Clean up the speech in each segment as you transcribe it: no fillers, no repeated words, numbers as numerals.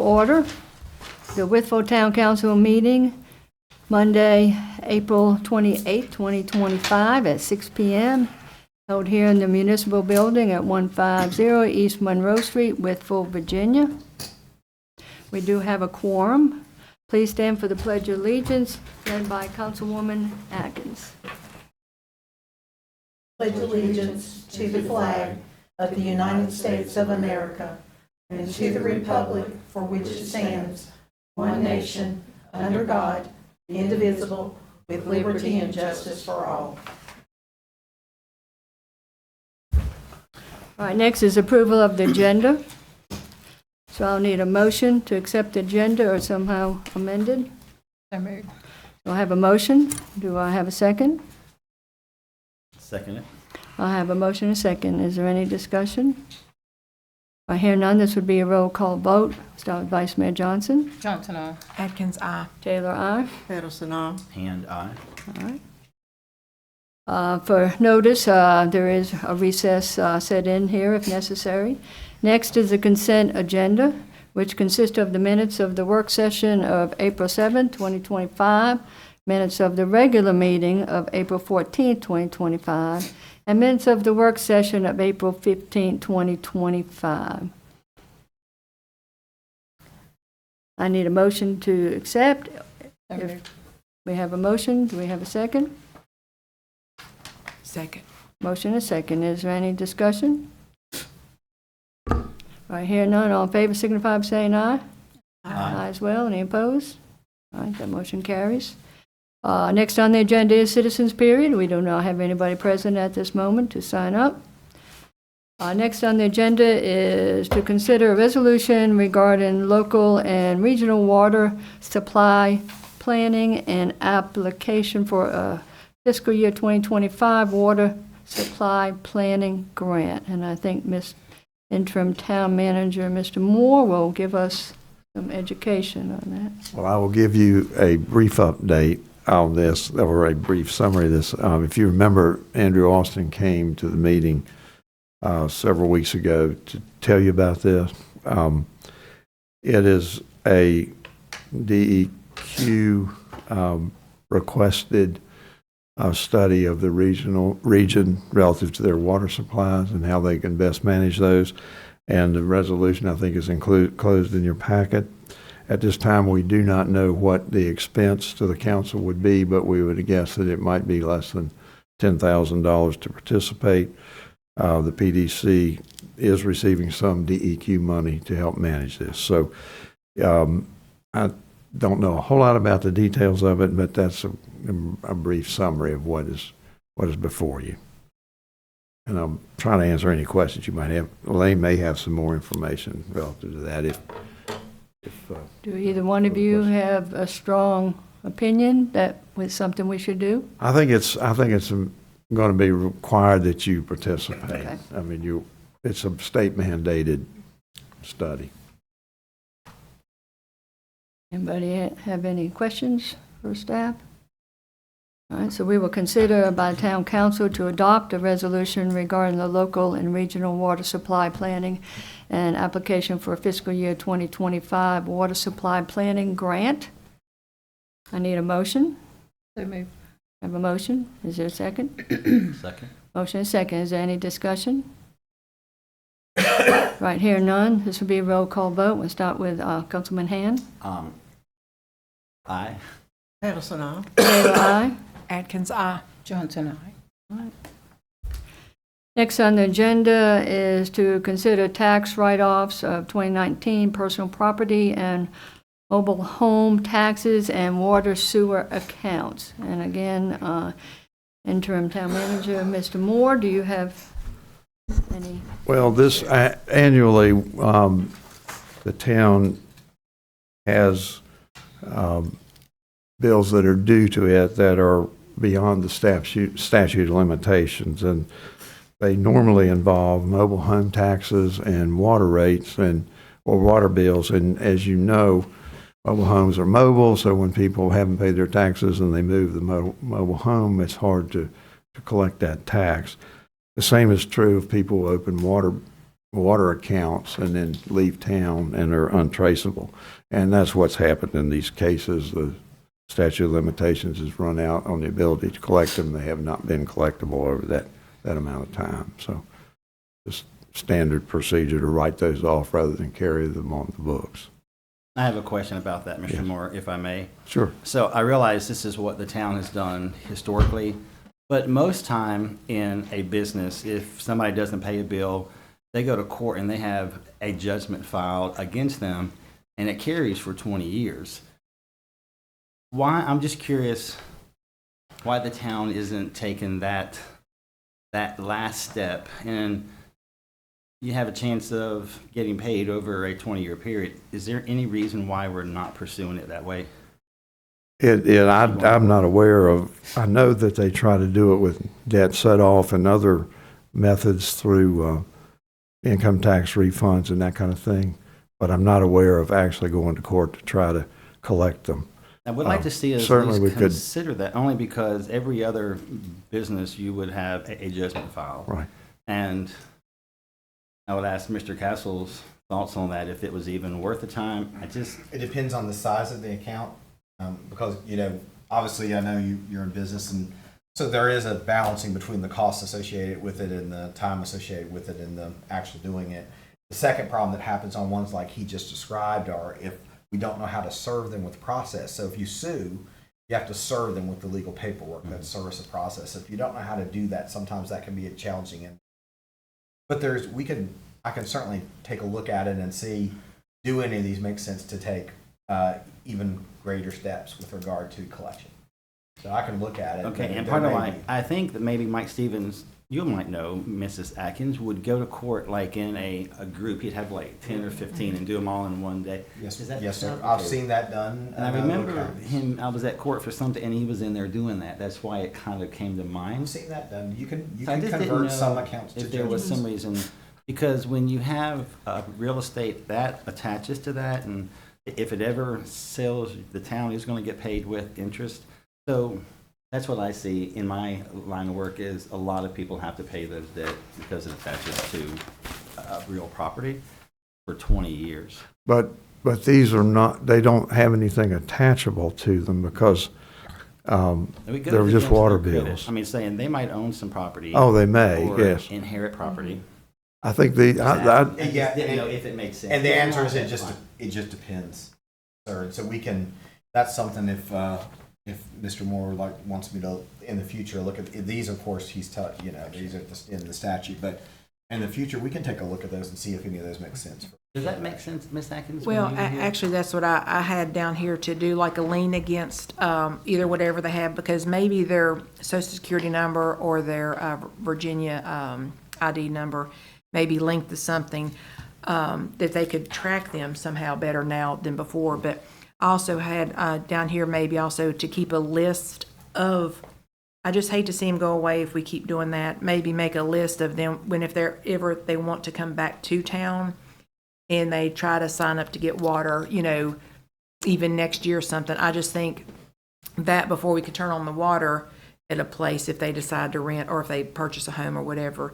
order the Wytheville Town Council meeting Monday, April 28, 2025 at 6 p.m. held here in the Municipal Building at 150 East Monroe Street, Wytheville, Virginia. We do have a quorum. Please stand for the Pledge of Allegiance, led by Councilwoman Atkins. Pledge allegiance to the flag of the United States of America and to the republic for which it stands, one nation, under God, indivisible, with liberty and justice for all. All right, next is approval of the agenda. So I'll need a motion to accept the agenda or somehow amended. So moved. Do I have a motion? Do I have a second? Second it. I have a motion and a second. Is there any discussion? I hear none. This would be a roll call vote. Start with Vice Mayor Johnson. Johnson, aye. Atkins, aye. Taylor, aye. Peterson, aye. Hand aye. All right. For notice, there is a recess set in here if necessary. Next is the consent agenda, which consists of the minutes of the work session of April 7, 2025, minutes of the regular meeting of April 14, 2025, and minutes of the work session of April 15, 2025. I need a motion to accept. So If moved. we have a motion, do we have a second? Second. Motion and a second. Is there any discussion? All right, hear none. All in favor signify by saying aye. Aye as well. Any opposed? All right, that motion carries. Next on the agenda is citizens period. We do not have anybody present at this moment to sign up. Next on the agenda is to consider a resolution regarding local and regional water supply planning and application for a fiscal year 2025 water supply planning grant. And I think Interim Town Manager, Mr. Moore, will give us some education on that. Well, I will give you a brief update on this, or a brief summary of this. If you remember, Andrew Austin came to the meeting several weeks ago to tell you about this. It is a DEQ requested study of the region relative to their water supplies and how they can best manage those. And the resolution, I think, is enclosed in your packet. At this time, we do not know what the expense to the council would be, but we would guess that it might be less than $10,000 to participate. The PDC is receiving some DEQ money to help manage this. So I don't know a whole lot about the details of it, but that's a brief summary of what is before you. And I'm trying to answer any questions you might have. Elaine may have some more information relative to that if Do either one of you have a strong opinion that was something we should do? I think it's going to be required that you participate. Okay. I mean, it's a state mandated study. Anybody have any questions for staff? All right, so we will consider by Town Council to adopt a resolution regarding the local and regional water supply planning and application for fiscal year 2025 water supply planning grant. I need a motion. So moved. I have a motion. Is there a second? Second. Motion is second. Is there any discussion? Right here, none. This will be a roll call vote. We'll start with Councilman Hand. Aye. Peterson, aye. Taylor, aye. Atkins, aye. Johnson, aye. Next on the agenda is to consider tax write-offs of 2019 personal property and mobile home taxes and water sewer accounts. And again, Interim Town Manager, Mr. Moore, do you have any? Well, this annually, the town has bills that are due to it that are beyond the statute of limitations, and they normally involve mobile home taxes and water rates or water bills. And as you know, mobile homes are mobile, so when people haven't paid their taxes and they move the mobile home, it's hard to collect that tax. The same is true if people open water water accounts and then leave town and are untraceable. And that's what's happened in these cases. The statute of limitations has run out on the ability to collect them. They have not been collectible over that amount of time. So just standard procedure to write those off rather than carry them on the books. I have a question about that, Mr. Yes. Moore, if I may. Sure. So I realize this is what the town has done historically, but most time in a business, if somebody doesn't pay a bill, they go to court and they have a judgment filed against them, and it carries for 20 years. Why? I'm just curious why the town isn't taking that last step, and you have a chance of getting paid over a 20-year period. Is there any reason why we're not pursuing it that way? I'm not aware of, I know that they try to do it with debt set off and other methods through income tax refunds and that kind of thing, but I'm not aware of actually going to court to try to collect them. I would like to see us at certainly we least could- consider that, only because every other business you would have a judgment filed. Right. And I would ask Mr. Castle's thoughts on that, if it was even worth the time. It depends on the size of the account, because, obviously I know you're in business, and so there is a balancing between the costs associated with it and the time associated with it and the actual doing it. The second problem that happens on ones like he just described are if we don't know how to serve them with the process. So if you sue, you have to serve them with the legal paperwork, that service of process. If you don't know how to do that, sometimes that can be challenging. But I can certainly take a look at it and see, do any of these make sense to take even greater steps with regard to collection. So I can look at it. Okay, and there part of may why, be- I think that maybe Mike Stevens, you might know, Mrs. Atkins, would go to court like in a group. He'd have like 10 or 15 and do them all in one day. Yes, Does that yes, sir. sound I've okay? seen that done. And I other remember counties. him, I was at court for something, and he was in there doing that. That's why it kind of came to I've mind. seen that done. You can So I just didn't convert some know accounts to if there was some judgments. reason, because when you have real estate that attaches to that, and if it ever sells, the town is going to get paid with interest. So that's what I see in my line of work, is a lot of people have to pay those debt because it attaches to real property for 20 years. But these are not, they don't have anything attachable to them because And we go they're just against water their credit. bills. I mean, saying they might own some property. Oh, they may, or yes. inherit property. I think I I just Yeah, didn't and know it- if it makes sense. And the answer is it just depends, sir. So we can, that's something if Mr. Moore wants me to, in the future, look at, these, of course, these are in the statute, but in the future, we can take a look at those and see if any of those make sense. Does that make sense, Ms. Atkins? when Well, you were here? actually, that's what I had down here, to do like a lien against either whatever they have, because maybe their social security number or their Virginia ID number may be linked to something that they could track them somehow better now than before. But I also had down here maybe also to keep a list of, I just hate to see them go away if we keep doing that. Maybe make a list of them if they want to come back to town and they try to sign up to get water, even next year or something. I just think that before we could turn on the water at a place, if they decide to rent or if they purchase a home or whatever,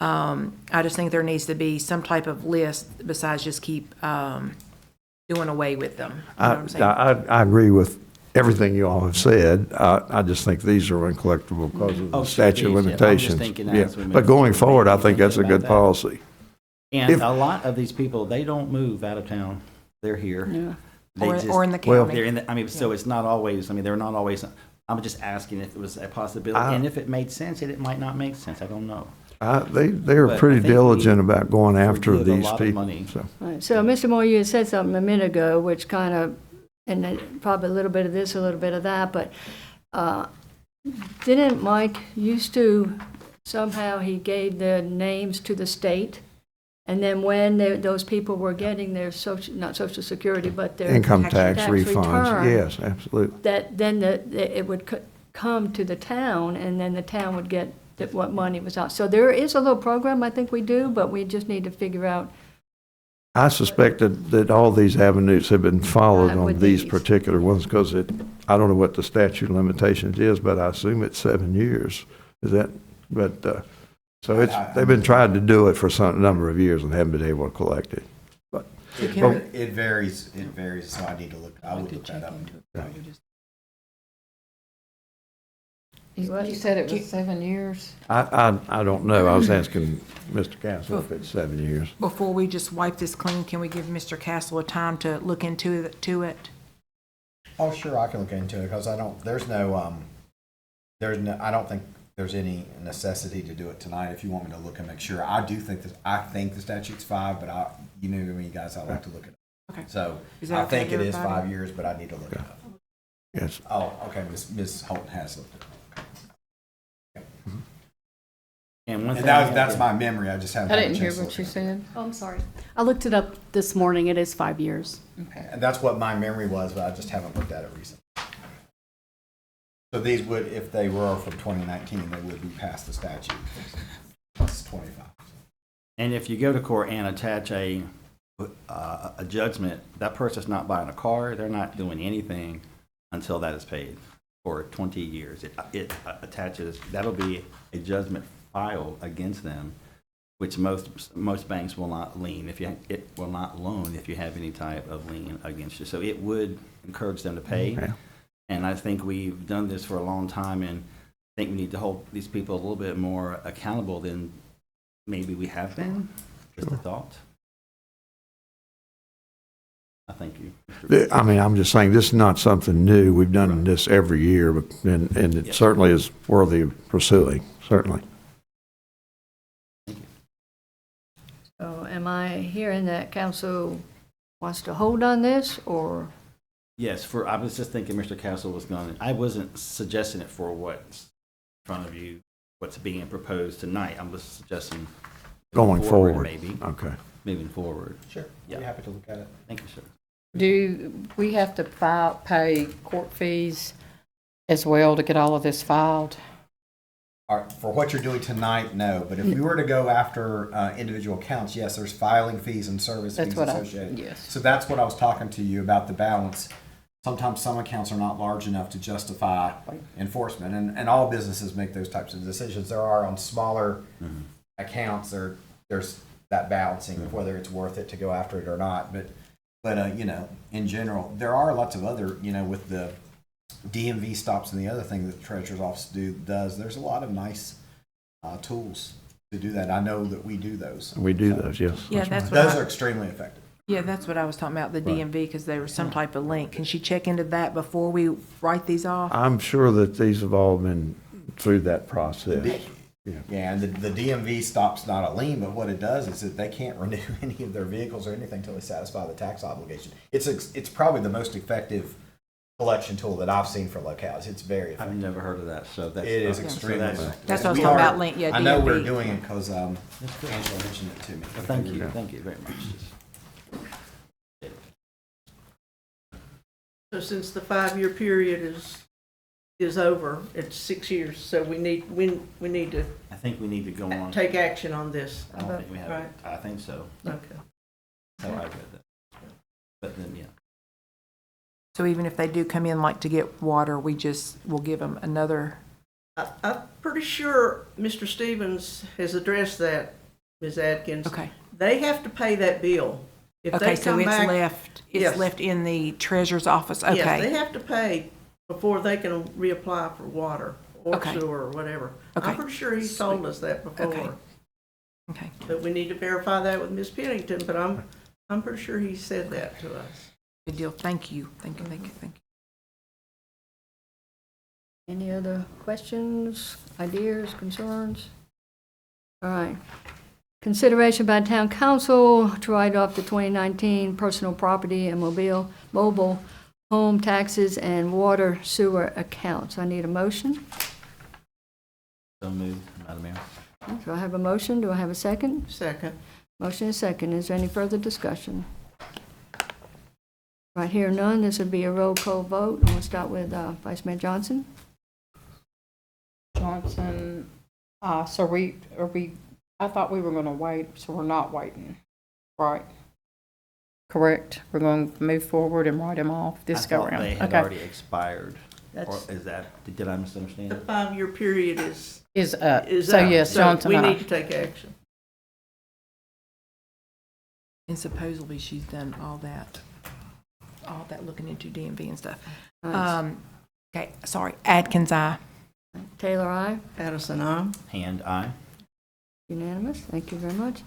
I just think there needs to be some type of list besides just keep doing away with them. You know what I'm saying? I agree with everything you all have said. I just think these are uncollectible because of the Oh, statute of these, yeah. I'm just limitations. thinking Yeah. as we move But going forward, forward, I maybe think that's a something good about that. policy. And If- a lot of these people, they don't move out of town. They're here. Yeah. They Or, just, or in the well, county. they're in the, so it's not always, they're not always, I'm just asking if it was a possibility. And if it made sense, it might not make sense. I don't know. They're But I pretty think we diligent about going after forgive a these lot of people. money. So. Right. So, Mr. Moore, you had said something a minute ago, which kind of, and then probably a little bit of this, a little bit of that, but didn't Mike used to, somehow he gave the names to the state? And then when those people were getting their not social security, but their Income tax tax refunds, return, yes, absolutely. that then it would come to the town, and then the town would get what money was out. So there is a little program I think we do, but we just need to figure out. I suspect that all these avenues have been followed on With these these. particular ones because I don't know what the statute of limitations is, but I assume it's 7 years. Is that, but, So they've been trying to do it for some number of years and haven't been able to collect it. But It varies, so I need to look, I would look that up. You said it was 7 years? I don't know. I was asking Mr. Castle if it's 7 years. Before we just wipe this clean, can we give Mr. Castle a time to look into it? Oh, sure, I can look into it, because I don't think there's any necessity to do it tonight. If you want me to look and make sure, I think the statute's 5, but you know me, guys, I like to look it up. Okay. So Is that I okay think it with is everybody? 5 years, but I need to look it up. Yes. Oh, okay, Ms. Holton has looked it up. And one And thing. that's my memory, I just haven't. I had a didn't hear chance to what look you it up. said. Oh, I'm sorry. I looked it up this morning. It is 5 years. Okay. And that's what my memory was, but I just haven't looked at it recently. So these would, if they were from 2019, they would be past the statute. Plus 25. And if you go to court and attach a judgment, that person's not buying a car, they're not doing anything until that is paid for 20 years. It attaches, that'll be a judgment filed against them, which most banks will not lien it will not loan if you have any type of lien against you. So it would encourage them to pay. Yeah. And I think we've done this for a long time, and I think we need to hold these people a little bit more accountable than maybe we have been. Just a thought. I thank you. I mean, I'm just saying, this is not something new. We've done this every year, and it Yeah. certainly is worthy of pursuing, certainly. So am I hearing that council wants to hold on this, or? Yes, I was just thinking Mr. Castle was going, I wasn't suggesting it for what's in front of you, what's being proposed tonight. I was suggesting Going forward. maybe, Okay. moving forward. Sure, Yeah. I'd be happy to look at it. Thank you, sir. Do we have to pay court fees as well to get all of this filed? All right, for what you're doing tonight, no, but if we were to go after individual accounts, yes, there's filing fees and service That's fees what associated. yes. So that's what I was talking to you about, the balance. Sometimes some accounts are not large enough to justify enforcement, and all businesses make those types of decisions. There are on smaller accounts, there's that balancing of whether it's worth it to go after it or not. But you know, in general, there are lots of other, you know, with the DMV stops and the other thing that the treasurer's office does, there's a lot of nice tools to do that. I know that we do those. We do those, yes. Yeah, right. that's what Those I, are extremely effective. yeah, that's what I was talking about, the DMV, because there was some type of link. Can she check into that before we write these off? I'm sure that these have all been through that process. Yeah, and the DMV stop's not a lien, but what it does is that they can't renew any of their vehicles or anything until they satisfy the tax obligation. It's probably the most effective collection tool that I've seen for locales. It's very I've effective. never heard of that, so that's. It is so extremely that's- effective. That's what I was We talking are- about, link, yeah, I know we're DMV. doing it because Angela mentioned it to me. Well, thank you very much. So since the 5-year period is over, it's 6 years, so we need to I think we need to go on. take action on this. I don't think we have, Right. I think so. Okay. That's how I read that. But then, yeah. So even if they do come in like to get water, we'll give them another, I'm pretty sure Mr. Stevens has addressed that, Ms. Atkins. okay. They have to pay that bill. If Okay, they so come it's back, left, Yes. it's left in the treasurer's office, yes, they okay. have to pay before they can reapply for water or Okay. sewer or whatever. Okay. I'm pretty sure he's told us that Okay. before. Okay, But we need to verify that with Ms. Pennington, but I'm pretty sure he said that to us. good deal, thank you, thank you, thank you, thank you. Any other questions, ideas, concerns? All right. Consideration by town council to write off the 2019 personal property and mobile home taxes and water sewer accounts. I need a motion. So moved, Madam Mayor. Do I have a motion? Do I have a second? Second. Motion is second. Is there any further discussion? Right here, none. This would be a roll call vote. And we'll start with Vice Mayor Johnson. Johnson, so I thought we were going to wait, so we're not waiting, right? Correct? We're going to move forward and write them off this I go thought around? they had Okay. already expired. Or That's, is that, did I misunderstand? the 5-year period is Is out. so yes, Johnson We and I. need to take action. And supposedly she's done all that looking into DMV and stuff. Right. Okay, sorry, Atkins, aye. Taylor, aye. Addison, aye. Hand, aye. Unanimous. Thank you very much.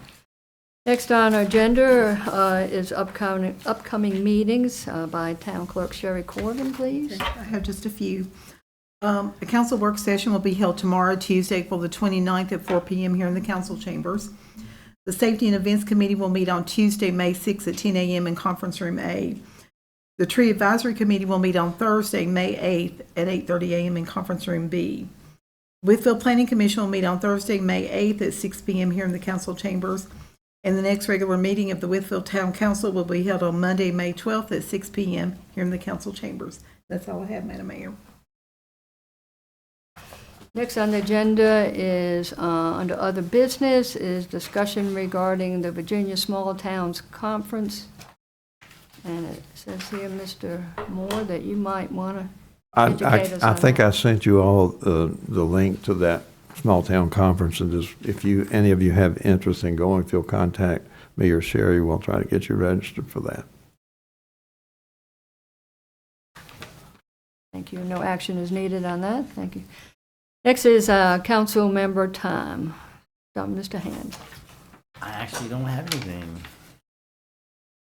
Next on our agenda is upcoming meetings by Town Clerk Sherry Corrigan, please. I have just a few. A council work session will be held tomorrow, Tuesday, April the 29th at 4 p.m. here in the council chambers. The Safety and Events Committee will meet on Tuesday, May 6th at 10 a.m. in Conference Room A. The Tree Advisory Committee will meet on Thursday, May 8th at 8:30 a.m. in Conference Room B. Wytheville Planning Commission will meet on Thursday, May 8th at 6 p.m. here in the council chambers. And the next regular meeting of the Wytheville Town Council will be held on Monday, May 12th at 6 p.m. here in the council chambers. That's all I have, Madam Mayor. Next on the agenda is, under other business, is discussion regarding the Virginia Small Towns Conference. And it says here, Mr. Moore, that you might want to educate us I on think that. I sent you all the link to that small town conference, and just, if any of you have interest in going, if you'll contact me or Sherry, we'll try to get you registered for that. Thank you. No action is needed on that. Thank you. Next is council member time. Mr. Hand. I actually don't have anything.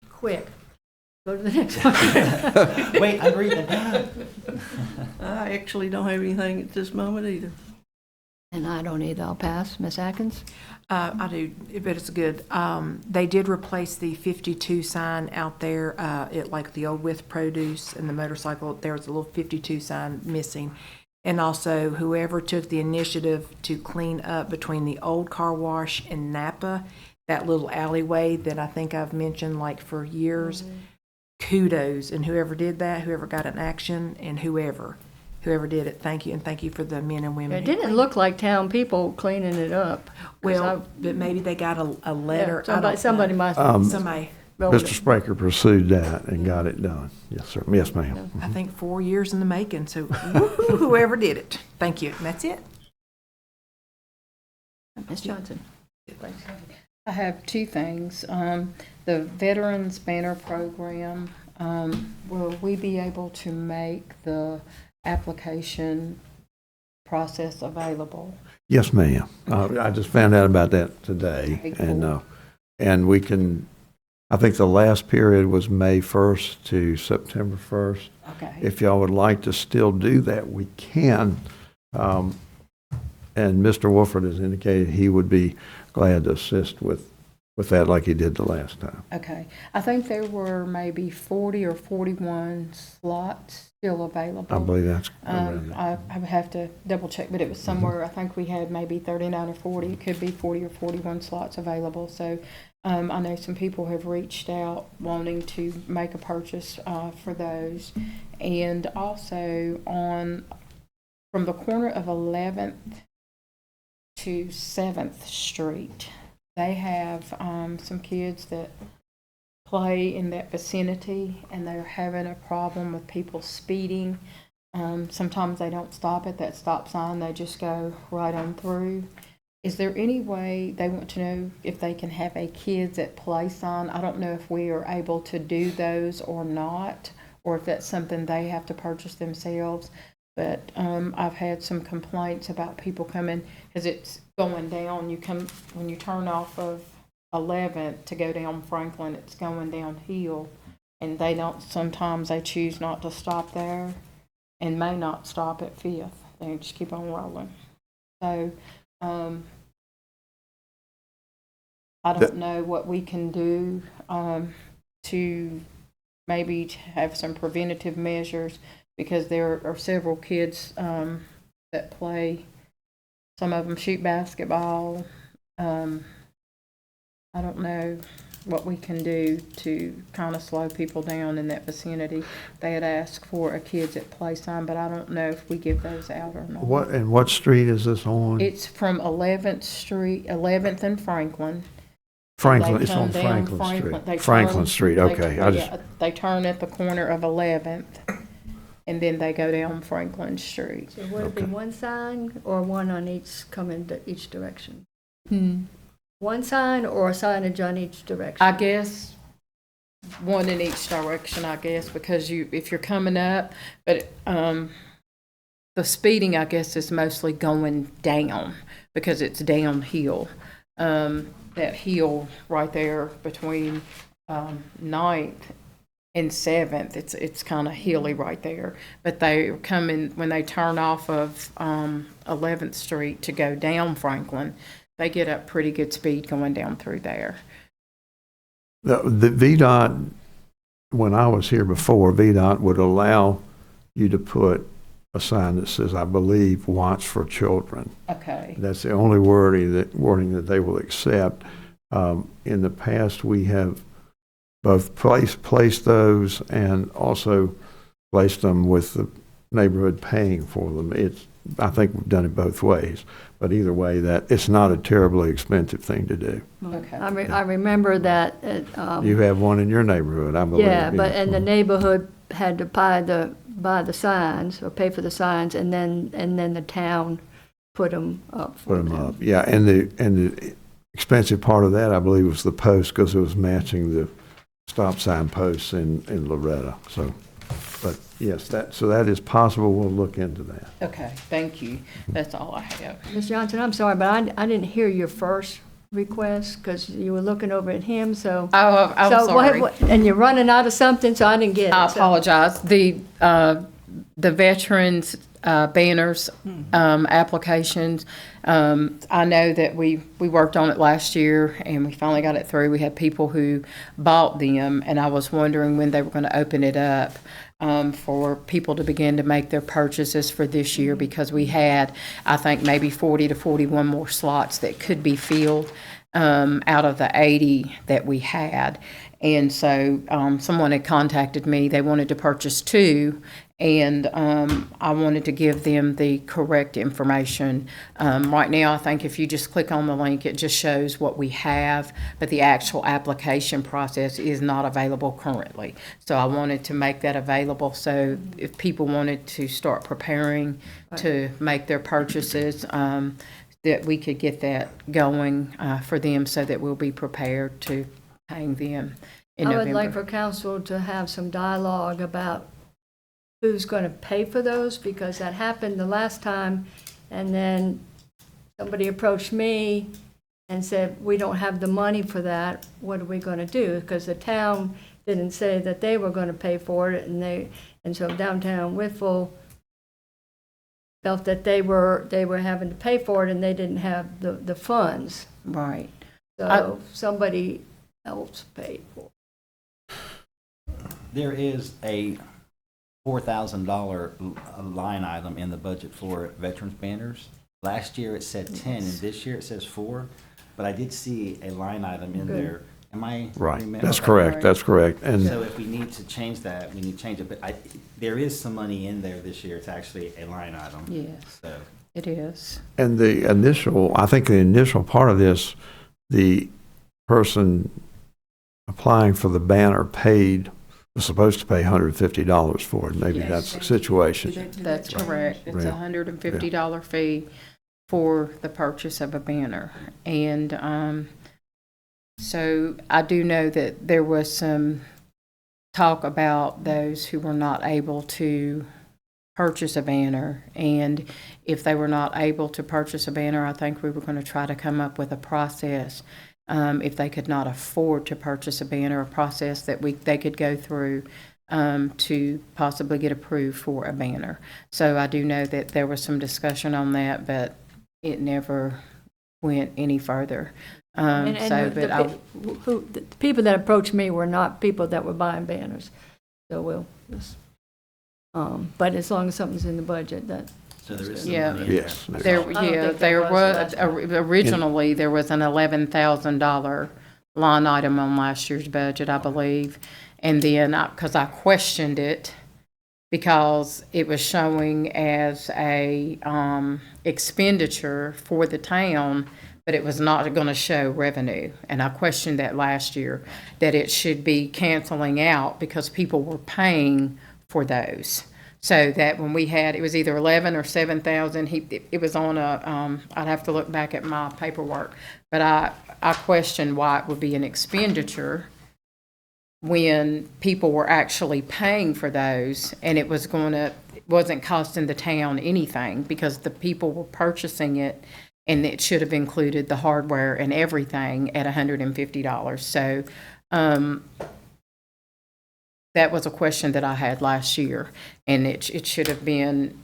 Quick. Go to the next one. Wait, I'm reading. I actually don't have anything at this moment either. And I don't either. I'll pass. Ms. Atkins? I do, but it's good. They did replace the 52 sign out there, at like the old With Produce and the motorcycle. There was a little 52 sign missing. And also, whoever took the initiative to clean up between the old car wash and Napa, that little alleyway that I think I've mentioned like for years, kudos. And whoever did that, whoever got an action, and whoever did it, thank you. And thank you for the men and women. It who didn't cleaned look like town people cleaning it up. 'Cause Well, but maybe they got a letter. I don't Somebody know. must have Somebody, wrote Mr. it. Spraker pursued that and got it done. Yes, sir. Yes, ma'am. I think 4 years in the making, so whoever did it. Thank you. And that's it. Ms. Johnson? I have two things. The Veterans Banner Program, will we be able to make the application process available? Yes, ma'am. I just found out about that today, Okay, cool. and we can. I think the last period was May 1st to September 1st. Okay. If y'all would like to still do that, we can. And Mr. Wolford has indicated he would be glad to assist with that like he did the last time. Okay. I think there were maybe 40 or 41 slots still available. I believe that's around it. I would have to double check, but it was somewhere, I think we had maybe 39 or 40. It could be 40 or 41 slots available. So I know some people have reached out wanting to make a purchase for those. And also from the corner of 11th to 7th Street, they have some kids that play in that vicinity, and they're having a problem with people speeding. Sometimes they don't stop at that stop sign, they just go right on through. Is there any way, they want to know if they can have a kids at play sign? I don't know if we are able to do those or not, or if that's something they have to purchase themselves. But I've had some complaints about people coming, because it's going down. When you turn off of 11th to go down Franklin, it's going downhill. And sometimes they choose not to stop there and may not stop at 5th. They just keep on rolling. So I don't know what we can do to maybe have some preventative measures, because there are several kids that play. Some of them shoot basketball. I don't know what we can do to kind of slow people down in that vicinity. They had asked for a kids at play sign, but I don't know if we give those out or not. What street is this on? It's from 11th Street, 11th and Franklin. Franklin. They It's on come down Franklin Street. They Franklin turn- Street. they- Okay. They turn at the corner of 11th and then they go down Franklin Street. So would it be one sign or one on each, coming to each direction? One sign or signage on each direction? I guess one in each direction, I guess, because if you're coming up, but the speeding, I guess, is mostly going down because it's downhill. That hill right there between 9th and 7th, it's kind of hilly right there. But they come in, when they turn off of 11th Street to go down Franklin, they get up pretty good speed going down through there. The VDOT, when I was here before, VDOT would allow you to put a sign that says, I believe, Watch for Children. Okay. That's the only wording that they will accept. In the past, we have both placed those and also placed them with the neighborhood paying for them. I think we've done it both ways, but either way, that it's not a terribly expensive thing to do. Okay. I remember that. You have one in your neighborhood, I believe. Yeah, but, and the neighborhood had to buy the signs or pay for the signs, and then the town put them up for Put them them. up, yeah, and the expensive part of that, I believe, was the post, because it was matching the stop sign posts in Loretta, so, but yes, that is possible, we'll look into that. Okay, thank you. That's all I have. Ms. Johnson, I'm sorry, but I didn't hear your first request because you were looking over at him, so. Oh, I'm So sorry. and you're running out of something, so I didn't get it. I so- apologize. The veterans banners applications. I know that we worked on it last year and we finally got it through. We had people who bought them, and I was wondering when they were going to open it up for people to begin to make their purchases for this year, because we had, I think, maybe 40 to 41 more slots that could be filled out of the 80 that we had. And so someone had contacted me. They wanted to purchase 2, and I wanted to give them the correct information. Right now, I think if you just click on the link, it just shows what we have, but the actual application process is not available currently. So I wanted to make that available, so if people wanted to start preparing to make their purchases, that we could get that going for them, so that we'll be prepared to hang them in I November. would like for council to have some dialogue about who's going to pay for those, because that happened the last time, and then somebody approached me and said, we don't have the money for that, what are we going to do? Because the town didn't say that they were going to pay for it, and so downtown Wytheville felt that they were having to pay for it, and they didn't have the funds. Right. So somebody else paid for it. There is a $4,000 line item in the budget for veterans banners. Last year it said 10, and this year it says 4, but I did see a line item in Good. there. Am I? Right, remember- that's correct, that's correct. And So if we need to change that, we need to change it, but there is some money in there this year. It's actually a line item. Yes, So, it is. And I think the initial part of this, the person applying for the banner was supposed to pay $150 for it. Maybe Yes. that's the situation. That's correct. It's Yeah. $150 fee for the purchase of a banner. And so I do know that there was some talk about those who were not able to purchase a banner. And if they were not able to purchase a banner, I think we were going to try to come up with a process, if they could not afford to purchase a banner, a process that they could go through to possibly get approved for a banner. So I do know that there was some discussion on that, but it never went any further. The people that approached me were not people that were buying banners. So we'll just, but as long as something's in the budget, so there is some Yeah. money in there. Yes. That's There, all. don't yeah, think there there was was, last time. originally, there was an $11,000 line item on last year's budget, I believe. And then, because I questioned it, because it was showing as a expenditure for the town, but it was not going to show revenue. And I questioned that last year, that it should be canceling out because people were paying for those. So that when we had, it was either 11 or 7,000, it was on a, I'd have to look back at my paperwork. But I questioned why it would be an expenditure when people were actually paying for those, and it wasn't costing the town anything because the people were purchasing it, and it should have included the hardware and everything at $150. So, that was a question that I had last year, and it should have been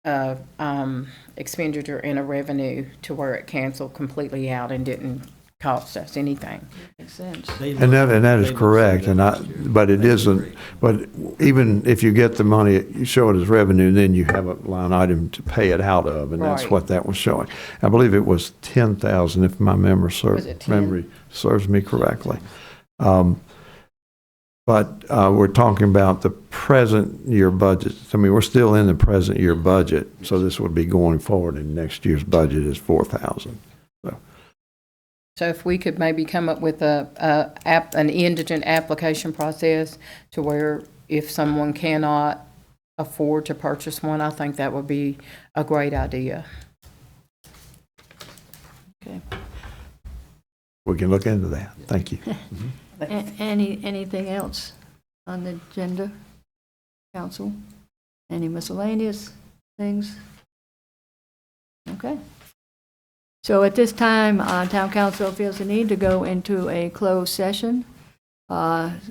a expenditure and a revenue to where it canceled completely out and didn't cost us anything. Makes sense. And that is correct, but it isn't, but even if you get the money, you show it as revenue, then you have a line item to pay it out of, and that's Right. what that was showing. I believe it was 10,000, if my memory Was it 10? serves me correctly. But we're talking about the present year budget. I mean, we're still in the present year budget, so this would be going forward, and next year's budget is 4,000. So if we could maybe come up with an indigent application process to where if someone cannot afford to purchase one, I think that would be a great idea. Okay. We can look into that. Thank you. Anything else on the agenda, council? Any miscellaneous things? Okay. So at this time, town council feels the need to go into a closed session, closed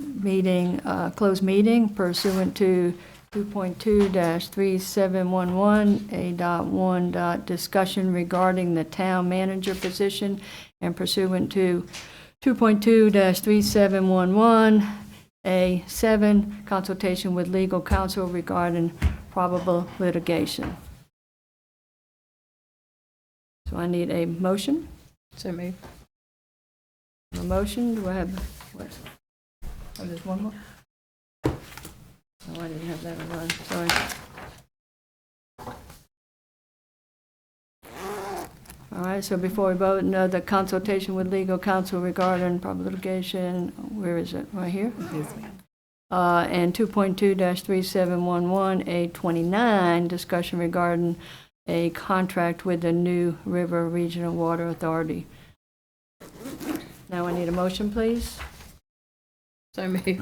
meeting pursuant to 2.2-3711, A.1. Discussion regarding the town manager position, and pursuant to 2.2-3711, A7, consultation with legal counsel regarding probable litigation. So I need a motion. So maybe. A motion, do I have, what? Oh, there's one more? Oh, I didn't have that one, sorry. All right, so before we vote, the consultation with legal counsel regarding probable litigation, where is it? Right here? And 2.2-3711, A29, discussion regarding a contract with the New River Regional Water Authority. Now I need a motion, please. So maybe.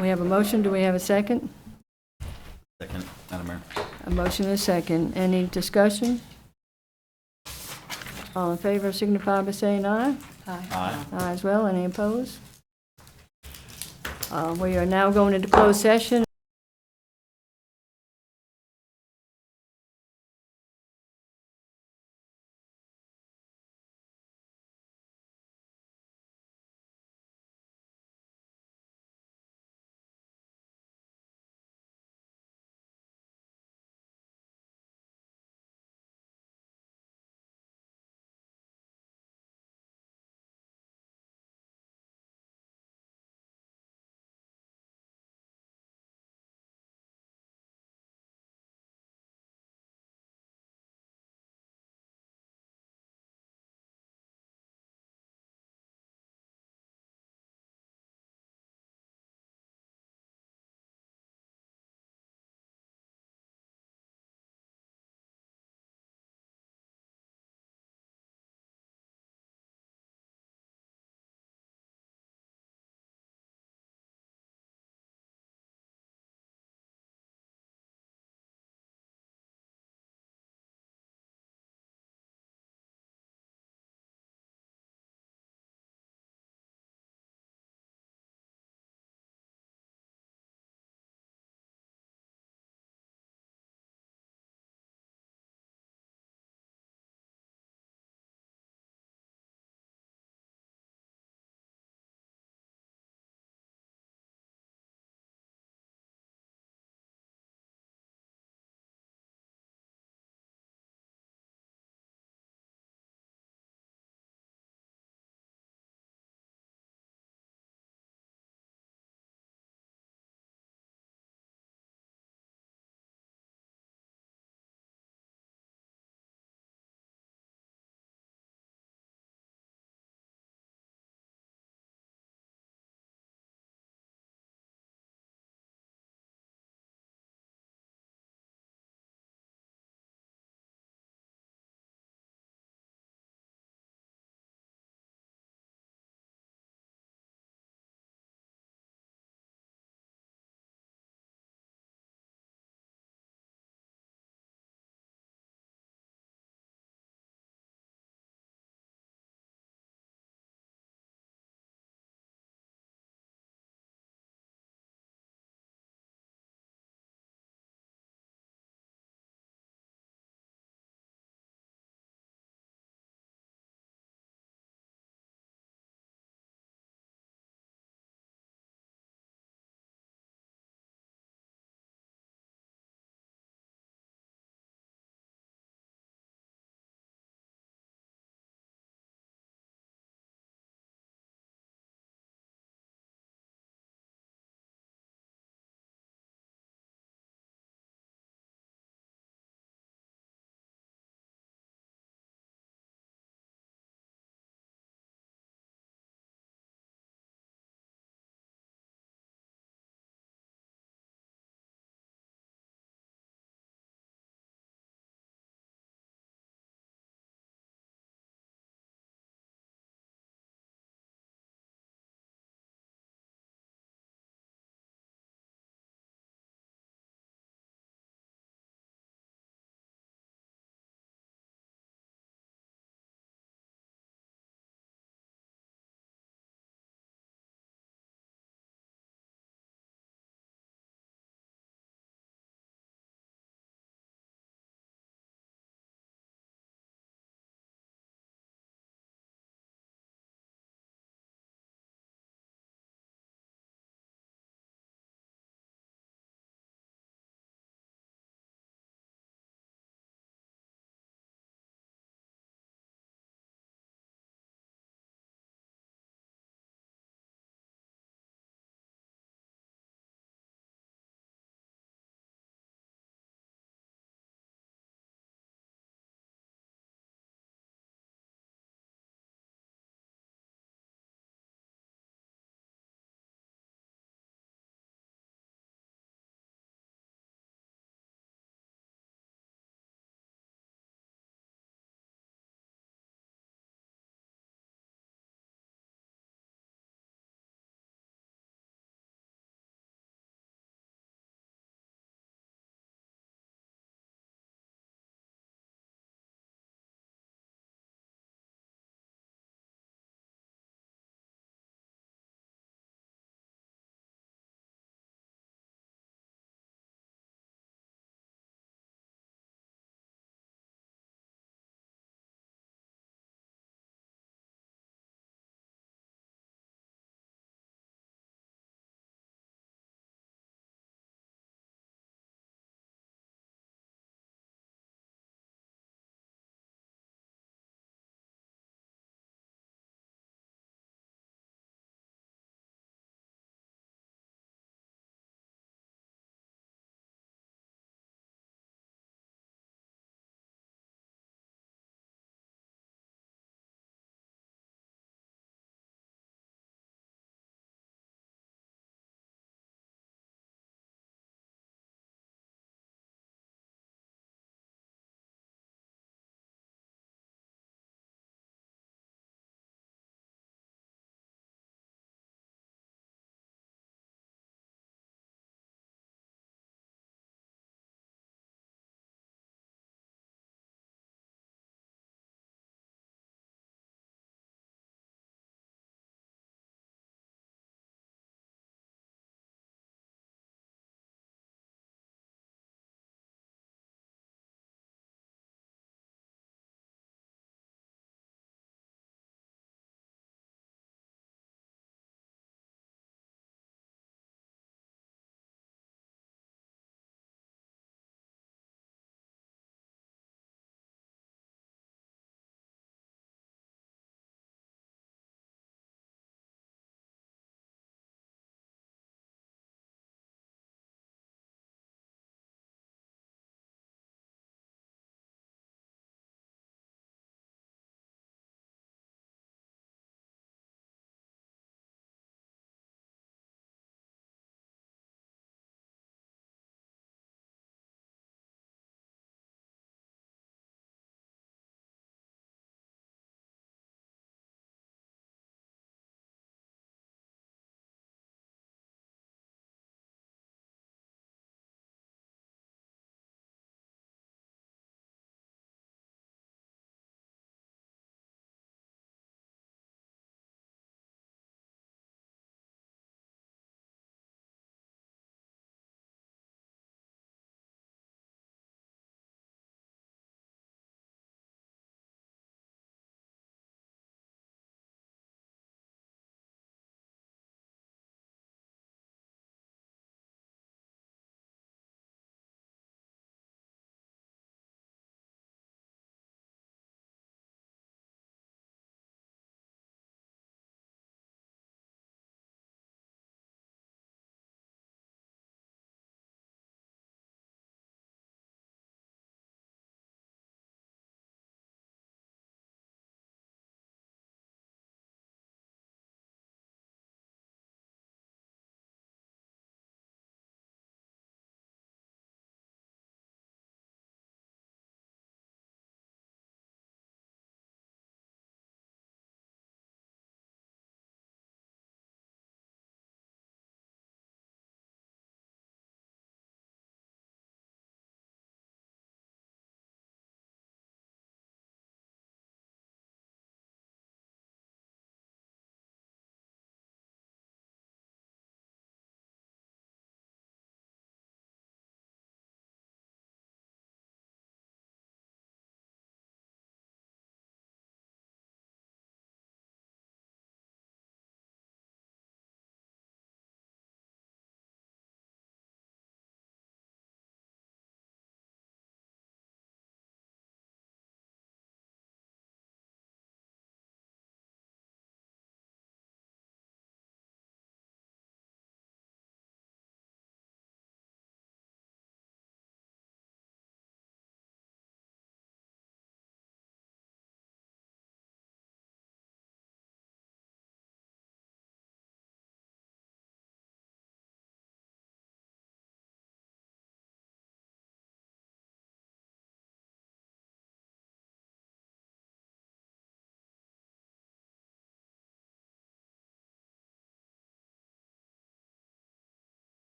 We have a motion. Do we have a second? Second, Madam Mayor. A motion and a second. Any discussion? All in favor signify by saying aye. Aye. Aye as well. Any opposed? We are now going into closed session.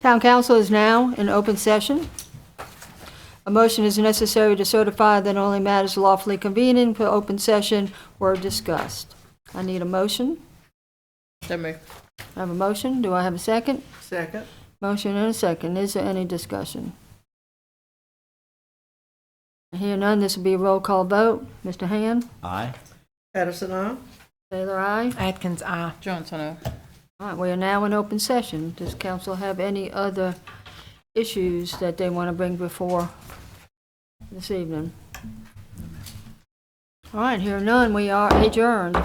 Town council is now in open session. A motion is necessary to certify that only matters lawfully convened for open session were discussed. I need a motion. So moved. I have a motion. Do I have a second? Second. Motion and a second. Is there any discussion? I hear none. This will be a roll call vote. Mr. Hand? Aye. Patterson, aye. Taylor, aye. Atkins, aye. Johnson, aye. All right, we are now in open session. Does council have any other issues that they want to bring before this evening? All right, here none. We are adjourned.